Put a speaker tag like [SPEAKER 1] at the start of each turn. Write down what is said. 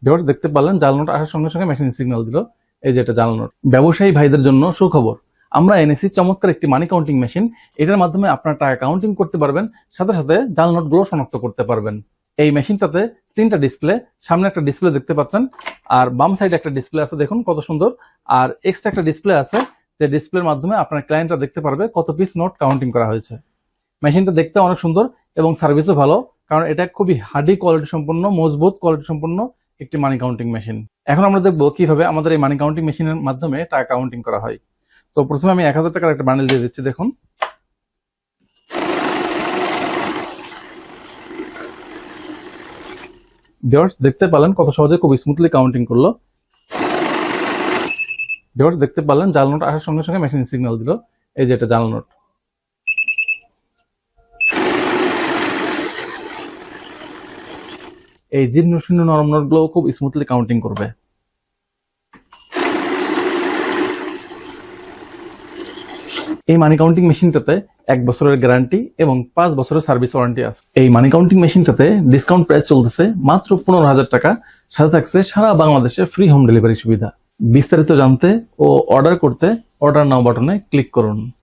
[SPEAKER 1] Viewers দেখতে পারলেন জাল নোট আসার সঙ্গে সঙ্গে মেশিন সিগন্যাল দিল। এই যে এটা জাল নোট। ব্যবসায়ী ভাইদের জন্য সুখবর, আমরা এনেছি চমৎকার একটি মানি কাউন্টিং মেশিন। এটার মাধ্যমে আপনার টাকা কাউন্টিং করতে পারবেন, সাথে সাথে জাল নোটগুলো শনাক্ত করতে পারবেন। এই মেশিনটাতে 3টা ডিসপ্লে, সামনে একটা ডিসপ্লে দেখতে পাচ্ছেন, আর বাম সাইডে একটা ডিসপ্লে আছে, দেখুন কত সুন্দর। আর এক্সট্রা একটা ডিসপ্লে আছে, যে ডিসপ্লের মাধ্যমে আপনার ক্লায়েন্টরা দেখতে পারবে কত পিস নোট কাউন্টিং করা হয়েছে। মেশিনটা দেখতে অনেক সুন্দর এবং সার্ভিসও ভালো, কারণ এটা খুবই হার্ডি কোয়ালিটি সম্পন্ন, মজবুত কোয়ালিটি সম্পন্ন একটি মানি কাউন্টিং মেশিন। এখন আমরা দেখবো কিভাবে আমাদের এই মানি কাউন্টিং মেশিনের মাধ্যমে টাকা কাউন্টিং করা হয়। তো প্রথমে আমি 1000 টাকার একটা বান্ডেল দিয়ে দিচ্ছি। দেখুন ভিউয়ার্স দেখতে পারলেন কত সহজে খুব স্মুথলি কাউন্টিং করলো। ভিউয়ার্স দেখতে পারলেন জাল নোট আসার সঙ্গে সঙ্গে মেশিন সিগন্যাল দিল। এই যে এটা জাল নোট। এই জীর্ণ শীর্ণ নরম নোটগুলো খুব স্মুথলি কাউন্টিং করবে। এই মানি কাউন্টিং মেশিনটাতে 1 বছরের গ্যারান্টি এবং 5 বছরের সার্ভিস ওয়ারেন্টি আছে। এই মানি কাউন্টিং মেশিনটাতে ডিসকাউন্ট প্রাইস চলতেছে মাত্র 15,000 টাকা, সাথে থাকছে সারা বাংলাদেশে ফ্রি হোম ডেলিভারি সুবিধা। বিস্তারিত জানতে ও অর্ডার করতে অর্ডার নাও বাটনে ক্লিক করুন।